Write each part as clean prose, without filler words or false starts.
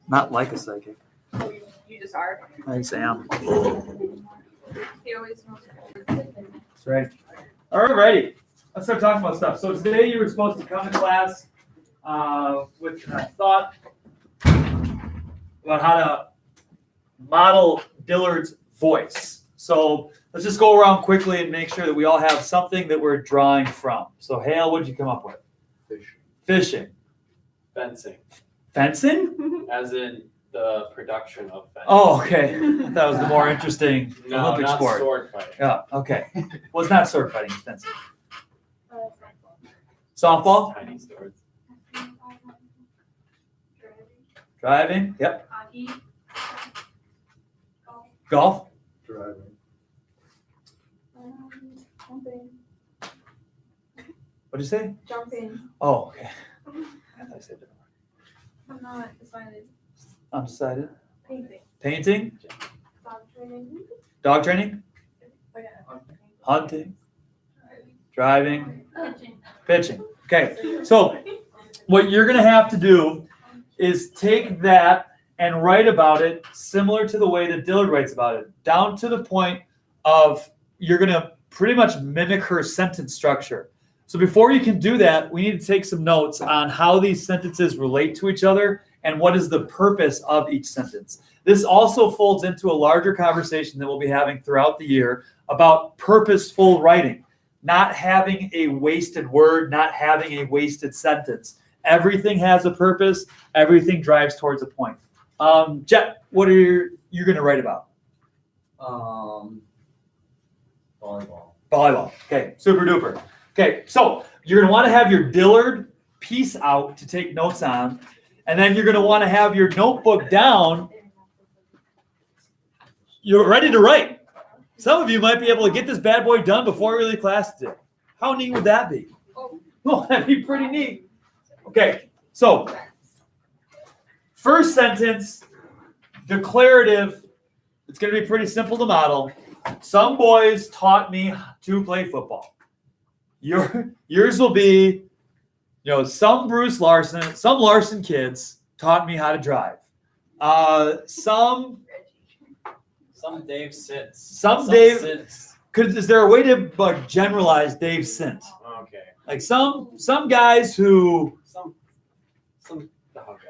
Not like a psychic. You just are. I just am. He always knows. That's right. All righty. Let's start talking about stuff. So today you were supposed to come to class with a thought about how to model Dillard's voice. So let's just go around quickly and make sure that we all have something that we're drawing from. So Hale, what did you come up with? Fishing. Fishing. Fencing. Fencing? As in the production of fencing. Oh, okay. That was the more interesting No, Olympic not sport. sword fighting. Yeah, okay. Well, it's not sword fighting, it's fencing. Softball? Tiny swords. Driving? Yep. Hockey. Golf? Driving. Jumping. What'd you say? Jumping. Oh, okay. I thought I said different. I'm not decided. Undecided. Painting. Painting? Dog training. Dog training? Okay. Hunting? Driving? Pitching. Pitching. Okay, so what you're going to have to do is take that and write about it similar to the way that Dillard writes about it, down to the point of you're going to pretty much mimic her sentence structure. So before you can do that, we need to take some notes on how these sentences relate to each other and what is the purpose of each sentence. This also folds into a larger conversation that we'll be having throughout the year about purposeful writing, not having a wasted word, not having a wasted sentence. Everything has a purpose. Everything drives towards a point. Jet, what are you going to write about? Volleyball. Volleyball. Okay, super duper. Okay, so you're going to want to have your Dillard piece out to take notes on, and then you're going to want to have your notebook down. You're ready to write. Some of you might be able to get this bad boy done before we leave class today. How neat would that be? Oh, that'd be pretty neat. Okay, so first sentence, declarative. It's going to be pretty simple to model. Some boys taught me to play football. Yours will be, some some Larson kids taught me how to drive. Some Dave Sintz. Some Dave. Sintz. Is there a way to generalize Dave Sint? Okay. Like some guys who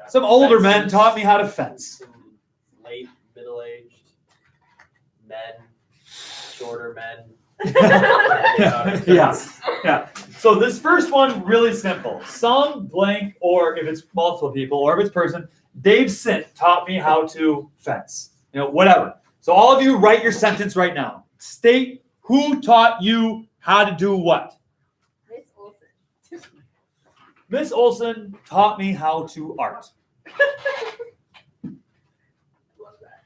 Some older fences, men taught me how to fence. Some late middle-aged men, shorter men. Yeah. So this first one, really simple. Some blank, or if it's multiple people, or if it's person, Dave Sint taught me how to fence. Whatever. So all of you write your sentence right now. State who taught you how to do what. Miss Olson. Miss Olson taught me how to art. Love that.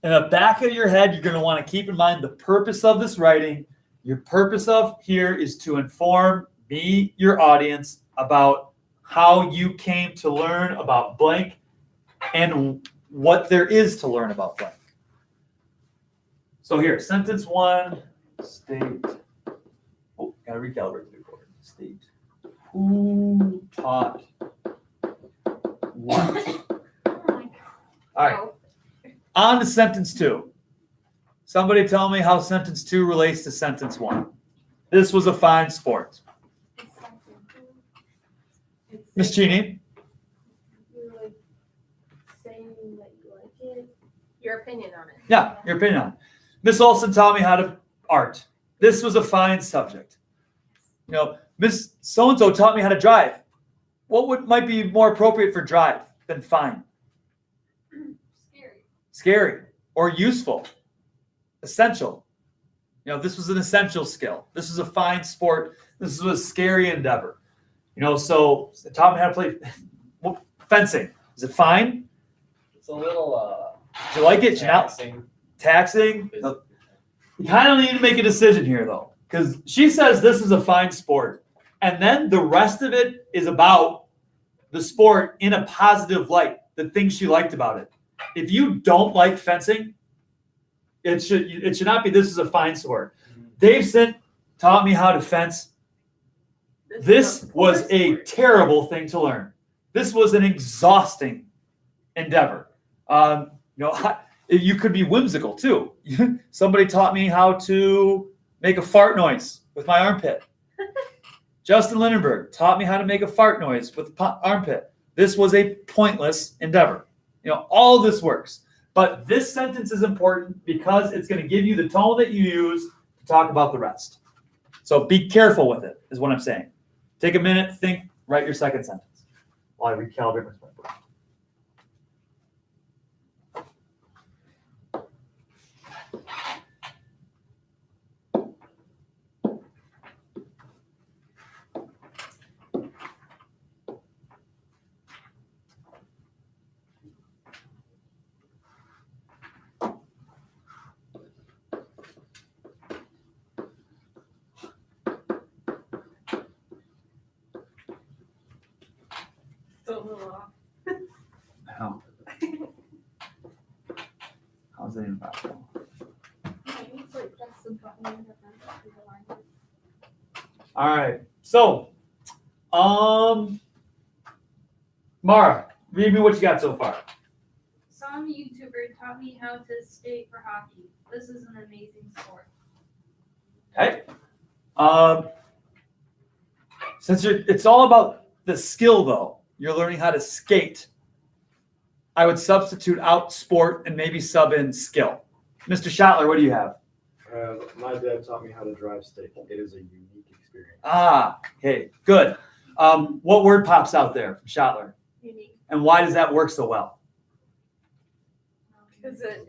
In the back of your head, you're going to want to keep in mind the purpose of this writing. Your purpose of here is to inform me, your audience, about how you came to learn about blank and what there is to learn about blank. So here, sentence one, state. Oh, gotta recalibrate the recorder. State. Who taught what? All right. On to sentence two. Somebody tell me how sentence two relates to sentence one. This was a fine sport. Miss Cheney? You're like saying that you like it. Your opinion on it. Yeah, your opinion on it. Miss Olson taught me how to art. This was a fine subject. Miss so-and-so taught me how to drive. What might be more appropriate for drive than fine? Scary or useful. Essential. This was an essential skill. This was a fine sport. This was a scary endeavor. So it taught me how to play fencing. Is it fine? It's a little Do you like it? taxing. Taxing? You kind of need to make a decision here, though, because she says this is a fine sport. And then the rest of it is about the sport in a positive light, the things she liked about it. If you don't like fencing, it should not be this is a fine sport. Dave Sint taught me how to fence. This was a terrible thing to learn. This was an exhausting endeavor. You could be whimsical too. Somebody taught me how to make a fart noise with my armpit. Justin Lindenberg taught me how to make a fart noise with the armpit. This was a pointless endeavor. All of this works. But this sentence is important because it's going to give you the tone that you use to talk about the rest. So be careful with it, is what I'm saying. Take a minute, think, write your second sentence while I recalibrate my whiteboard. Oh. How's that even possible? All right. So, Mara, read me what you got so far. Some YouTuber taught me how to skate for hockey. This is an amazing sport. Okay. Since it's all about the skill, though, you're learning how to skate. I would substitute out sport and maybe sub in skill. Mr. Schottler, what do you have? My dad taught me how to drive stick. It is a unique experience. Okay, good. What word pops out there from Schottler? Unique. And why does that work so well? Because it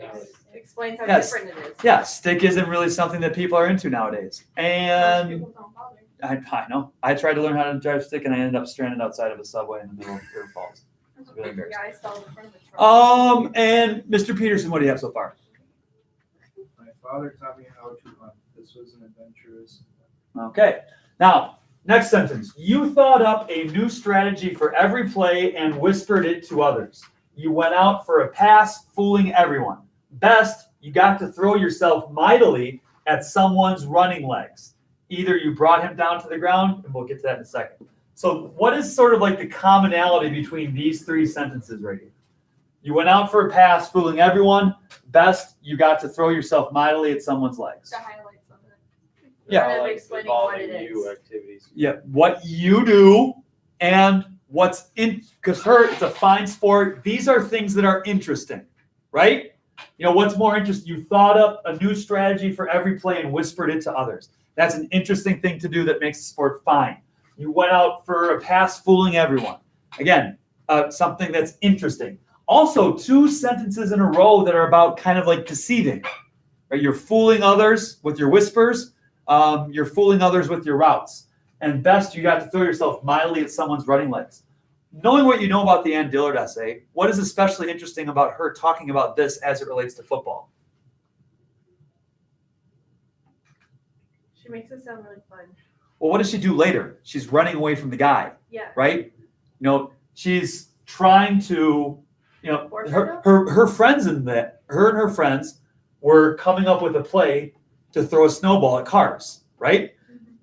explains how Yes. different it is. Yeah, stick isn't really something that people are into nowadays. Most And people don't bother. I know. I tried to learn how to drive stick and I ended up stranded outside of a subway in the middle of River Falls. It's really embarrassing. Yeah, I stalled in front of the truck. And Mr. Peterson, what do you have so far? My father taught me how to hunt. This was an adventurous. Okay. Now, next sentence. You thought up a new strategy for every play and whispered it to others. You went out for a pass, fooling everyone. Best, you got to throw yourself mightily at someone's running legs. Either you brought him down to the ground, and we'll get to that in a second. So what is sort of like the commonality between these three sentences right here? You went out for a pass, fooling everyone. Best, you got to throw yourself mightily at someone's legs. The highlights of it. Yeah. Kind of Like explaining what involving it new is. activities. Yeah, what you do and what's in, because it's a fine sport. These are things that are interesting, right? What's more interesting? You thought up a new strategy for every play and whispered it to others. That's an interesting thing to do that makes the sport fine. You went out for a pass, fooling everyone. Again, something that's interesting. Also, two sentences in a row that are about kind of like deceiving. Right? You're fooling others with your whispers. You're fooling others with your routes. And best, you got to throw yourself mildly at someone's running legs. Knowing what you know about the Ann Dillard essay, what is especially interesting about her talking about this as it relates to football? She makes it sound really fun. Well, what does she do later? She's running away from the guy, Yeah. right? She's trying to, Force her friends in that, her and her friends were coming up with a play to throw a snowball at cars, right?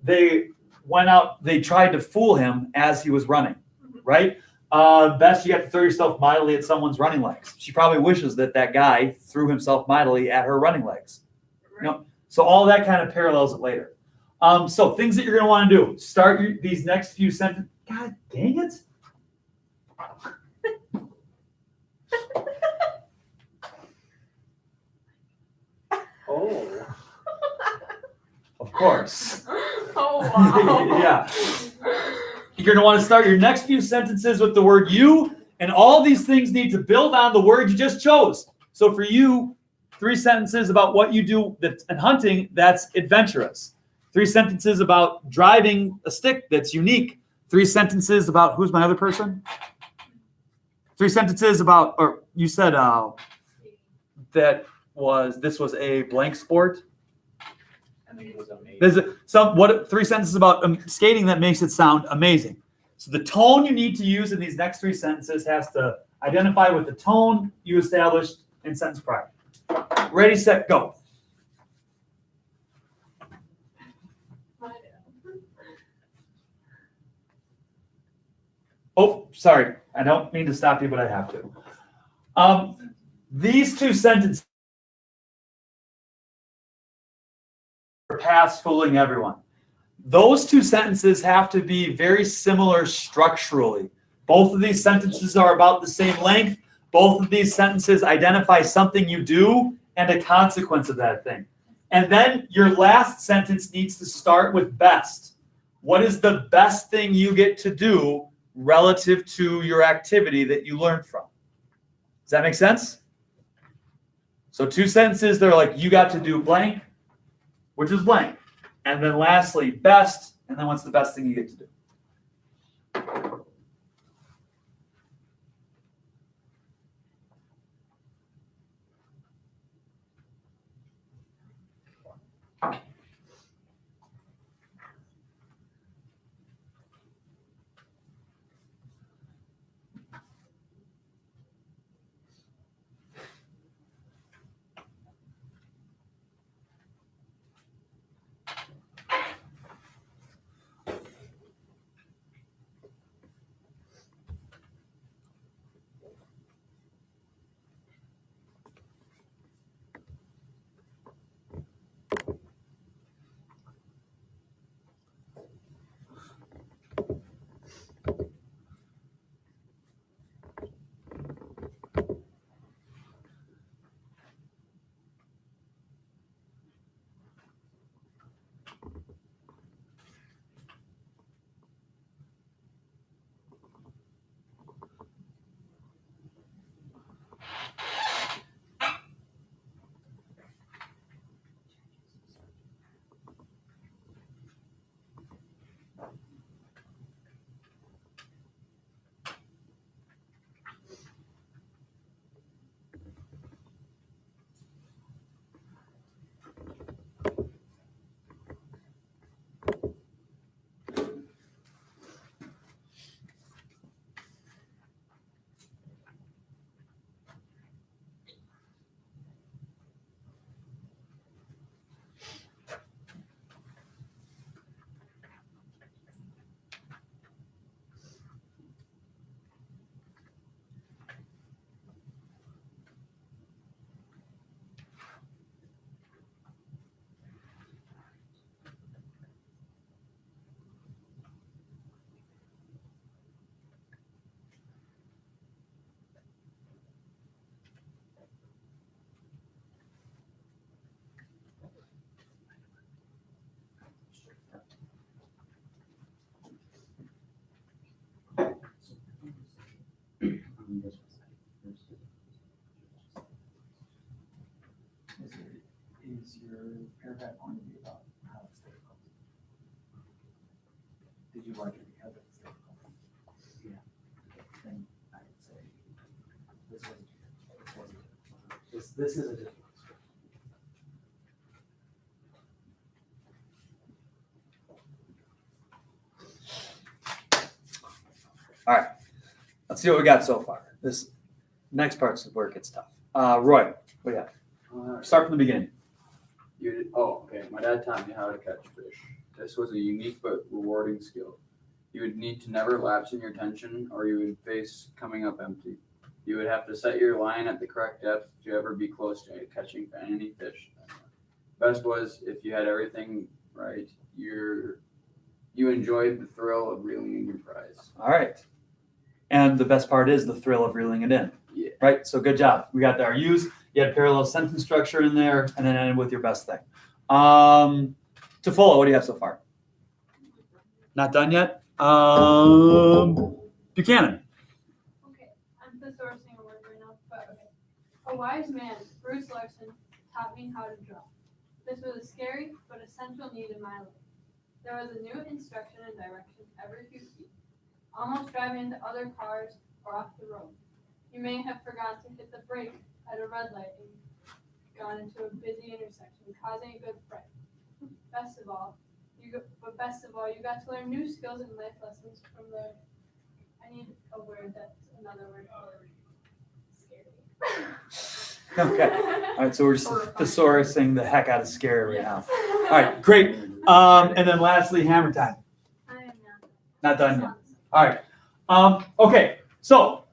They went out, they tried to fool him as he was running, right? Best, you got to throw yourself mightily at someone's running legs. She probably wishes that guy threw himself mightily at her running legs. So all that kind of parallels it later. So things that you're going to want to do. Start these next few sentences. God dang it. Oh. Of course. Oh, wow. Yeah. You're going to want to start your next few sentences with the word you, and all these things need to build on the word you just chose. So for you, 3 sentences about what you do in hunting, that's adventurous. 3 sentences about driving a stick, that's unique. 3 sentences about, who's my other person? 3 sentences about, or you said this was a blank sport. It was amazing. There's 3 sentences about skating that makes it sound amazing. So the tone you need to use in these next 3 sentences has to identify with the tone you established in sentence prior. Ready, set, go. Oh, sorry. I don't mean to stop you, but I have to. These two sentences are past fooling everyone. Those two sentences have to be very similar structurally. Both of these sentences are about the same length. Both of these sentences identify something you do and a consequence of that thing. And then your last sentence needs to start with best. What is the best thing you get to do relative to your activity that you learned from? Does that make sense? So two sentences, they're like, you got to do blank, which is blank. And then lastly, best, and then what's the best thing you get to do? Is your paragraph going to be about how it's difficult? Did you like it because it's difficult? Yeah. Then I would say this is a difficult story. All right. Let's see what we got so far. This next part's where it gets tough. Roy, what do you got? Start from the beginning. Okay. My dad taught me how to catch fish. This was a unique but rewarding skill. You would need to never lapse in your tension, or you would face coming up empty. You would have to set your line at the correct depth to ever be close to catching any fish. Best was if you had everything right, you enjoyed the thrill of reeling in your prize. All right. And the best part is the thrill of reeling it in. Yeah. Right? So good job. We got our use. You had parallel sentence structure in there, and then ended with your best thing. Tofola, what do you have so far? Not done yet? Buchanan. Okay, I'm thesaurusing a word right now, but okay. A wise man, Bruce Larson, taught me how to draw. This was a scary but essential need in my life. There was a new instruction and direction every few feet, almost driving into other cars or off the road. You may have forgotten to hit the brake at a red light and gone into a busy intersection, causing a good fright. Best of all, you got to learn new skills and life lessons from the. I need a word that's another word for scary. Okay. All right, so we're just thesaurusing the heck out of scary right now. All right, great. And then lastly, hammer time. I am Not done yet. All right. Okay, so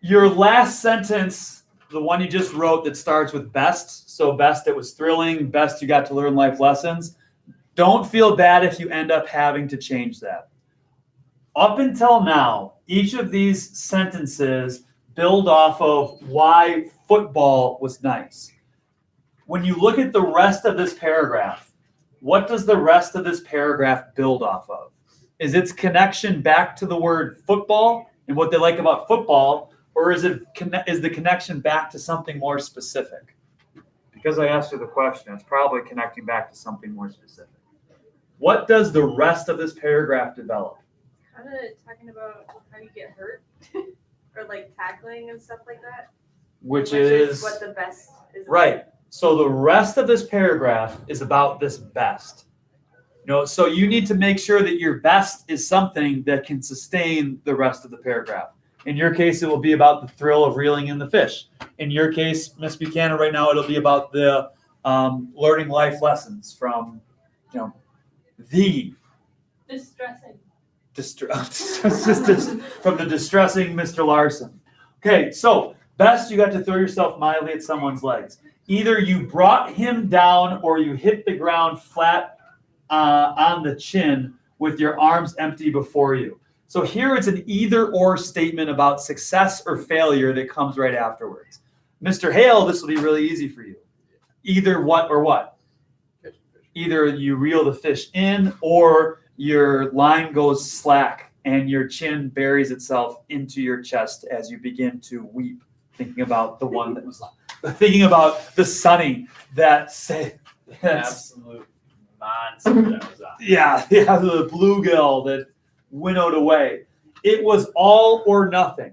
your last sentence, the one you just wrote that starts with best. So best, it was thrilling. Best, you got to learn life lessons. Don't feel bad if you end up having to change that. Up until now, each of these sentences build off of why football was nice. When you look at the rest of this paragraph, what does the rest of this paragraph build off of? Is its connection back to the word football and what they like about football, or is the connection back to something more specific? Because I asked you the question, it's probably connecting back to something more specific. What does the rest of this paragraph develop? Kind of talking about how you get hurt, or like tackling and stuff like that. Which is what the best is. Right. So the rest of this paragraph is about this best. So you need to make sure that your best is something that can sustain the rest of the paragraph. In your case, it will be about the thrill of reeling in the fish. In your case, Miss Buchanan, right now, it'll be about the learning life lessons from, the Distressing. from the distressing Mr. Larson. Okay, so best, you got to throw yourself mildly at someone's legs. Either you brought him down or you hit the ground flat on the chin with your arms empty before you. So here it's an either or statement about success or failure that comes right afterwards. Mr. Hale, this will be really easy for you. Either what or what? Either you reel the fish in or your line goes slack and your chin buries itself into your chest as you begin to weep, thinking about the one that was, thinking about the Sunny that said, Absolute monster that was on. yeah, the bluegill that winnowed away. It was all or nothing.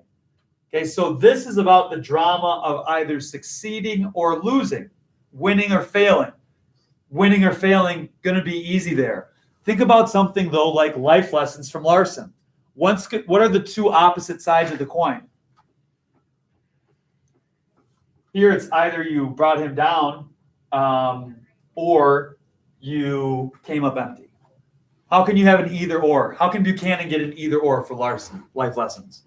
Okay, so this is about the drama of either succeeding or losing, winning or failing. Winning or failing, going to be easy there. Think about something, though, like life lessons from Larson. What are the two opposite sides of the coin? Here, it's either you brought him down or you came up empty. How can you have an either or? How can Buchanan get an either or for Larson, life lessons?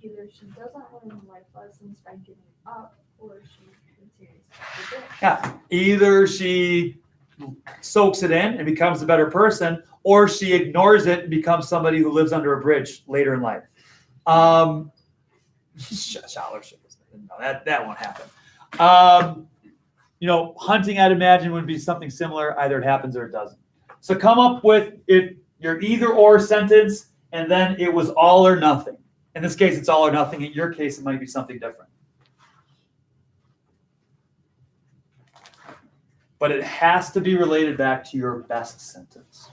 Either she doesn't learn life lessons by giving up, or she continues to forget. Yeah, either she soaks it in and becomes a better person, or she ignores it and becomes somebody who lives under a bridge later in life. Scholarship, no, that won't happen. Hunting, I'd imagine, would be something similar. Either it happens or it doesn't. So come up with your either or sentence, and then it was all or nothing. In this case, it's all or nothing. In your case, it might be something different. But it has to be related back to your best sentence.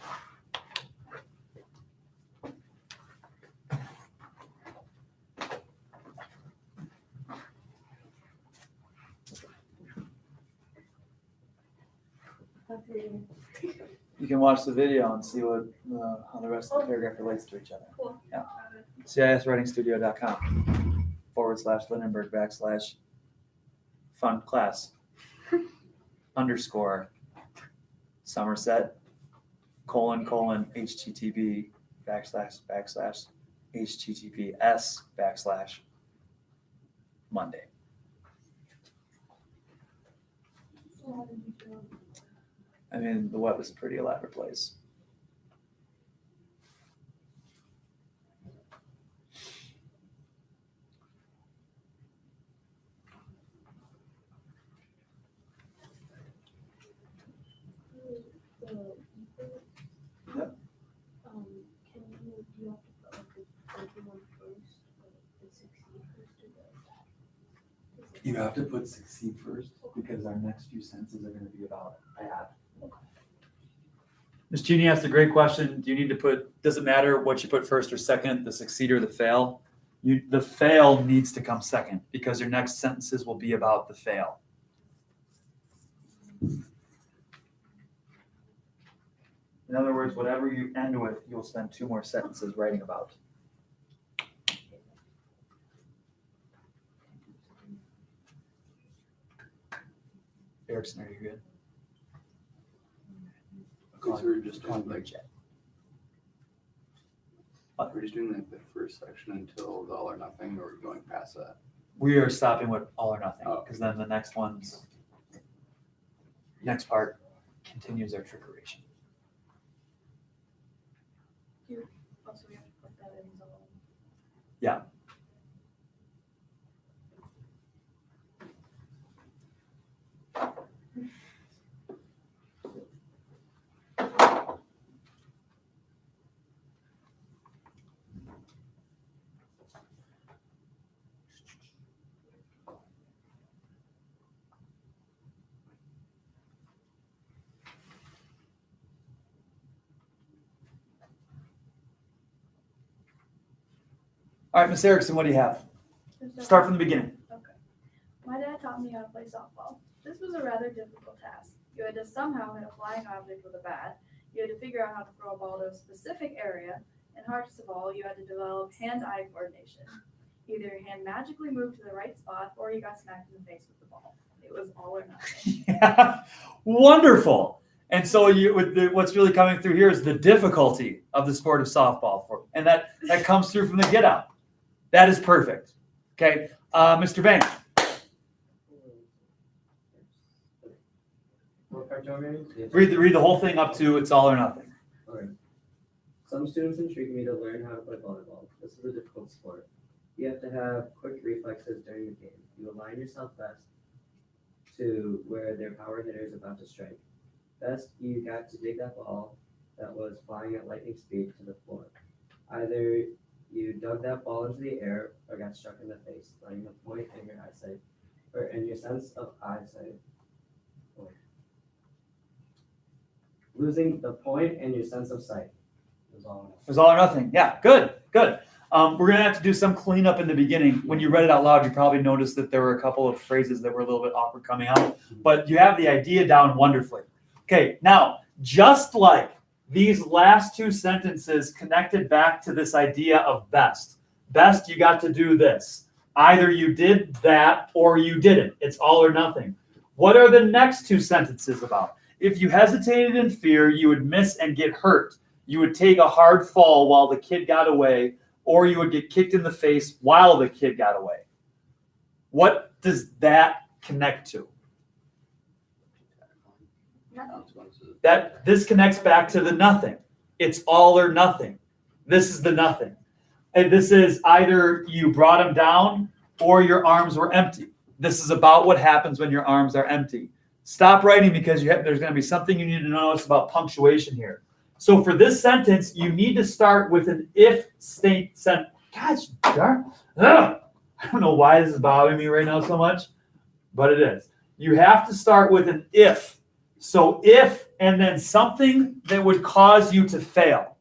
You can watch the video and see how the rest of the paragraph relates to each other. Cool. Yeah. CISWritingStudio.com//fun class _Somerset : HTTP //HTTPS /Monday. I mean, the web is a pretty elaborate place. Yep. Do you have to put like the one first, or the succeed first, or the? You have to put succeed first because our next few sentences are going to be about bad. Ms. Cheney asked a great question. Do you need to does it matter what you put first or second, the succeed or the fail? The fail needs to come second because your next sentences will be about the fail. In other words, whatever you end with, you'll spend 2 more sentences writing about. Erickson, are you good? These were just Call like chat. We're just doing like the first section until the all or nothing, or we're going past that. We are stopping with all or nothing, Oh. because then the next part continues our trickeration. Also, we have to put that in zone. Yeah. All right, Miss Erickson, what do you have? Start from the beginning. Okay. My dad taught me how to play softball. This was a rather difficult task. You had to somehow hit a flying object with a bat. You had to figure out how to throw a ball to a specific area. And hardest of all, you had to develop hand-eye coordination. Either your hand magically moved to the right spot or you got smacked in the face with the ball. It was all or nothing. Yeah, wonderful. And so what's really coming through here is the difficulty of the sport of softball, and that comes through from the get out. That is perfect. Okay, Mr. Vane. What part do you want me to Read the whole thing up to it's all or nothing. Okay. Some students intrigue me to learn how to play volleyball. This is a difficult sport. You have to have quick reflexes during the game. You align yourself best to where their power hitter is about to strike. Best, you got to dig that ball that was flying at lightning speed to the floor. Either you dug that ball into the air or got struck in the face, letting the point in your eyesight, or in your sense of eyesight. Losing the point and your sense of sight. It was all It was all or nothing. Yeah, good. We're going to have to do some cleanup in the beginning. When you read it out loud, you probably noticed that there were a couple of phrases that were a little bit awkward coming out, but you have the idea down wonderfully. Okay, now, just like these last two sentences connected back to this idea of best. Best, you got to do this. Either you did that or you didn't. It's all or nothing. What are the next two sentences about? If you hesitated in fear, you would miss and get hurt. You would take a hard fall while the kid got away, or you would get kicked in the face while the kid got away. What does that connect to? This connects back to the nothing. It's all or nothing. This is the nothing. And this is either you brought him down or your arms were empty. This is about what happens when your arms are empty. Stop writing because there's going to be something you need to notice about punctuation here. So for this sentence, you need to start with an if state sentence. Gosh darn. I don't know why this is bothering me right now so much, but it is. You have to start with an if. So if, and then something that would cause you to fail,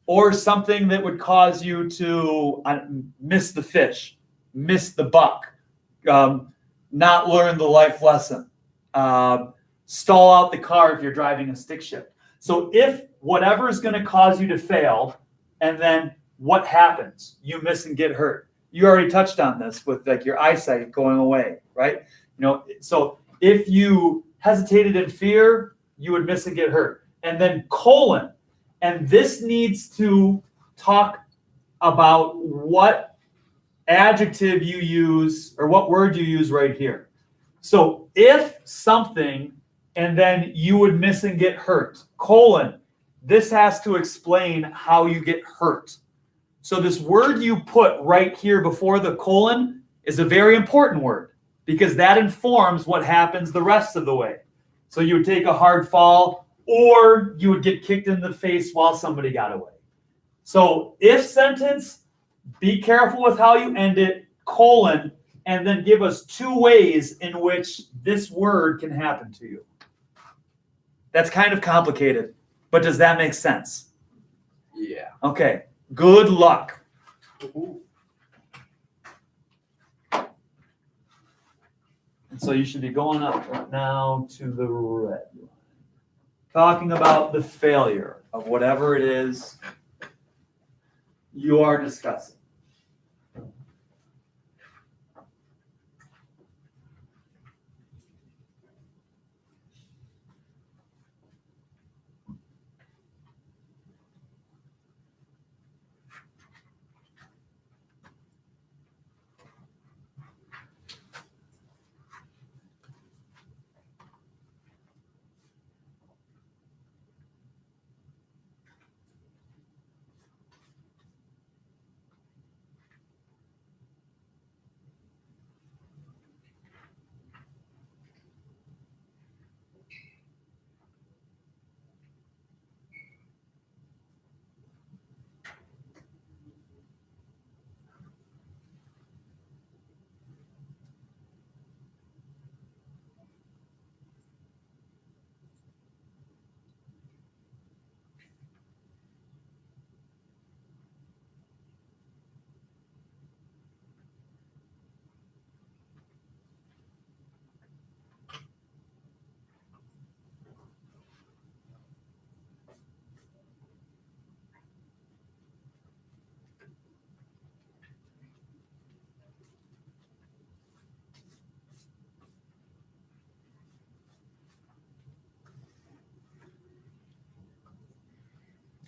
or something that would cause you to miss the fish, miss the buck, not learn the life lesson, stall out the car if you're driving a stick shift. So if whatever is going to cause you to fail, and then what happens? You miss and get hurt. You already touched on this with like your eyesight going away, right? So if you hesitated in fear, you would miss and get hurt. And then colon. And this needs to talk about what adjective you use or what word you use right here. So if something, and then you would miss and get hurt, colon, this has to explain how you get hurt. So this word you put right here before the colon is a very important word because that informs what happens the rest of the way. So you would take a hard fall or you would get kicked in the face while somebody got away. So if sentence, be careful with how you end it, colon, and then give us two ways in which this word can happen to you. That's kind of complicated, but does that make sense? Yeah. Okay, good luck. And so you should be going up right now to the red line. Talking about the failure of whatever it is you are discussing.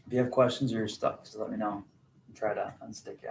If you have questions or you're stuck, just let me know. I'll try to unstick you.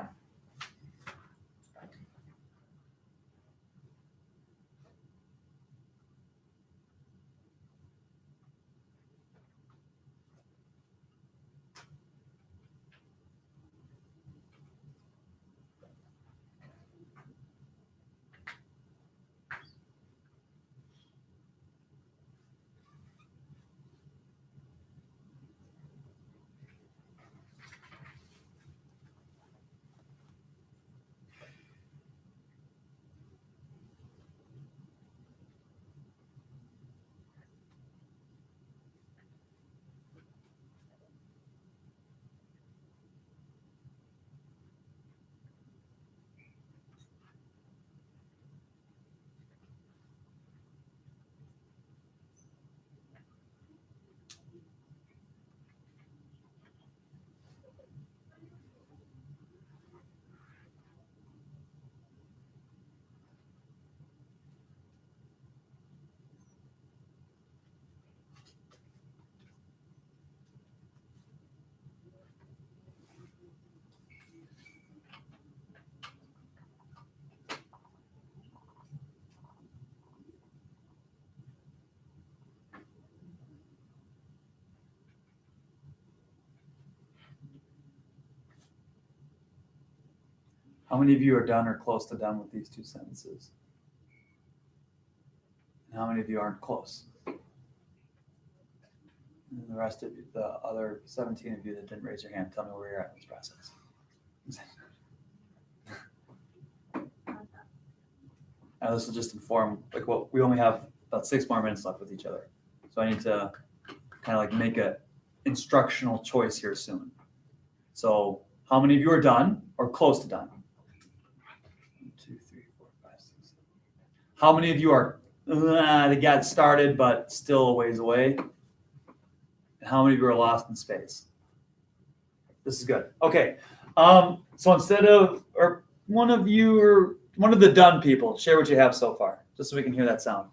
How many of you are done or close to done with these 2 sentences? And how many of you aren't close? And the rest of you, the other 17 of you that didn't raise your hand, tell me where you're at in this process. Now this will just inform, like, well, we only have about 6 more minutes left with each other. So I need to kind of like make a instructional choice here soon. So how many of you are done or close to done? 1, 2, 3, 4, 5, 6, 7. How many of you are, they got started, but still a ways away? And how many of you are lost in space? This is good. Okay. So instead of, or one of you, or one of the done people, share what you have so far, just so we can hear that sound.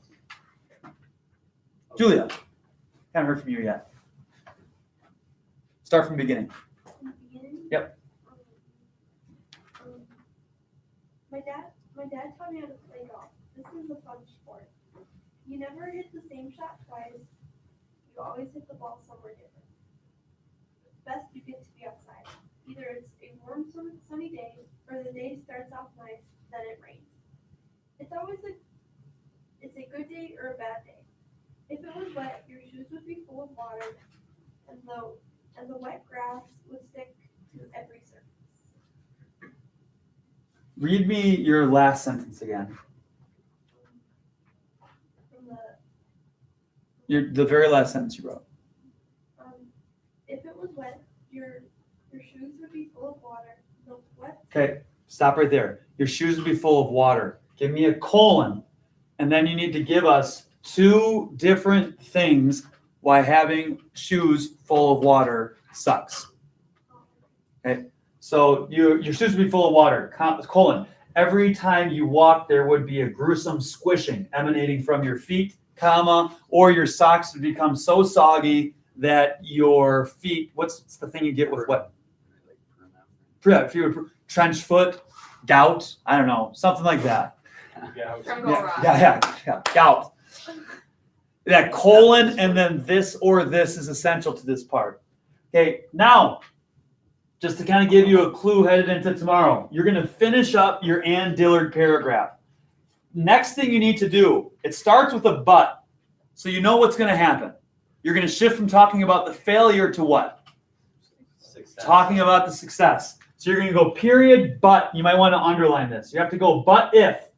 Julia, haven't heard from you yet. Start from the beginning. In the beginning? Yep. My dad taught me how to play golf. This is a fun sport. You never hit the same shot twice. You always hit the ball somewhere different. Best you get to be outside. Either it's a warm, sunny day, or the day starts off nice, then it rains. It's a good day or a bad day. If it was wet, your shoes would be full of water, and the wet grass would stick to every surface. Read me your last sentence again. From The very last sentence you wrote. if it was wet, your shoes would be full of water. The wet. Okay, stop right there. Your shoes would be full of water. Give me a colon, and then you need to give us 2 different things why having shoes full of water sucks. Okay, so your shoes would be full of water. Colon. Every time you walk, there would be a gruesome squishing emanating from your feet, comma, or your socks would become so soggy that your feet. What's the thing you get with what? If you would trench foot, gout. I don't know, something like that. Yeah, gout. That colon and then this or this is essential to this part. Okay, now, just to kind of give you a clue headed into tomorrow, you're going to finish up your Ann Dillard paragraph. Next thing you need to do, it starts with a but, so you know what's going to happen. You're going to shift from talking about the failure to what? Success. Talking about the success. So you're going to go period, but. You might want to underline this. You have to go but if,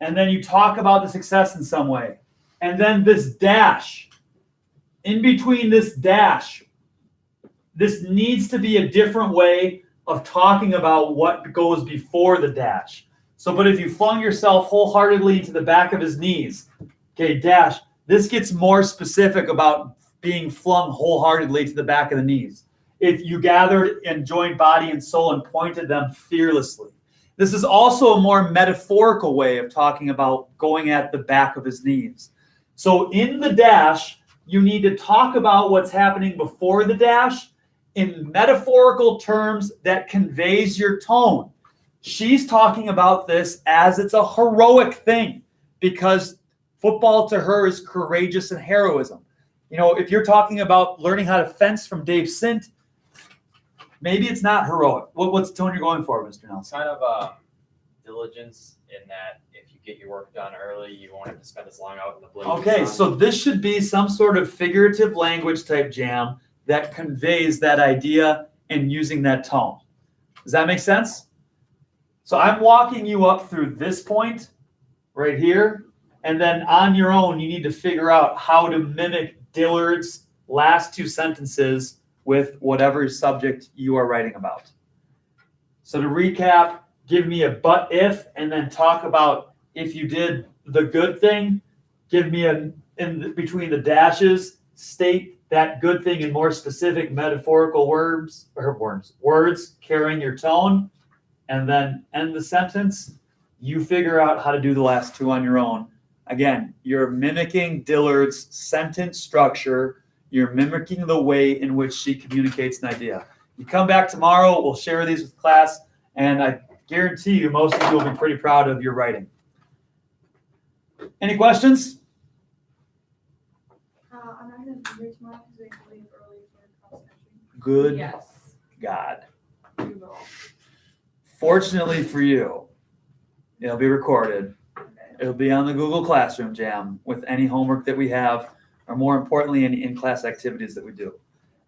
and then you talk about the success in some way. And then this dash, in between this dash, this needs to be a different way of talking about what goes before the dash. So, but if you flung yourself wholeheartedly into the back of his knees, okay, dash, this gets more specific about being flung wholeheartedly to the back of the knees. If you gathered and joined body and soul and pointed them fearlessly. This is also a more metaphorical way of talking about going at the back of his knees. So in the dash, you need to talk about what's happening before the dash in metaphorical terms that conveys your tone. She's talking about this as it's a heroic thing because football to her is courageous and heroism. You know, if you're talking about learning how to fence from Dave Sint, maybe it's not heroic. What's the tone you're going for, Mr. Nelson? Kind of diligence in that if you get your work done early, you won't have to spend as long out in the blazing Okay, sun. so this should be some sort of figurative language type jam that conveys that idea and using that tone. Does that make sense? So I'm walking you up through this point right here, and then on your own, you need to figure out how to mimic Dillard's last two sentences with whatever subject you are writing about. So to recap, give me a but if, and then talk about if you did the good thing, give me in between the dashes, state that good thing in more specific metaphorical words carrying your tone, and then end the sentence. You figure out how to do the last two on your own. Again, you're mimicking Dillard's sentence structure. You're mimicking the way in which she communicates an idea. You come back tomorrow, we'll share these with class, and I guarantee you most of you will be pretty proud of your writing. Any questions? I'm not going to be here tomorrow because we have to leave early for cross country. Good Yes. God. We will. Fortunately for you, it'll be recorded. Okay. It'll be on the Google Classroom Jam with any homework that we have, or more importantly, any in-class activities that we do.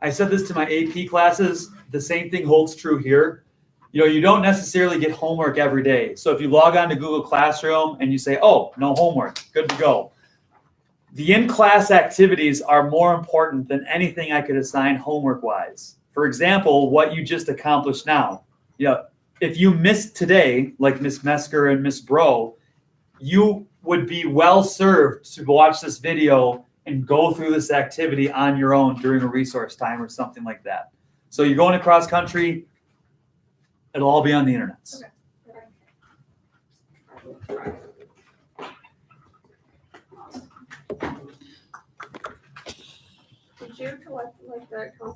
I said this to my AP classes. The same thing holds true here. You know, you don't necessarily get homework every day. So if you log on to Google Classroom and you say, oh, no homework, good to go. The in-class activities are more important than anything I could assign homework-wise. For example, what you just accomplished now. You know, if you missed today, like Miss Mesker and Miss Bro, you would be well served to watch this video and go through this activity on your own during a resource time or something like that. So you're going across country, it'll all be on the internet. Okay. Did you collect like the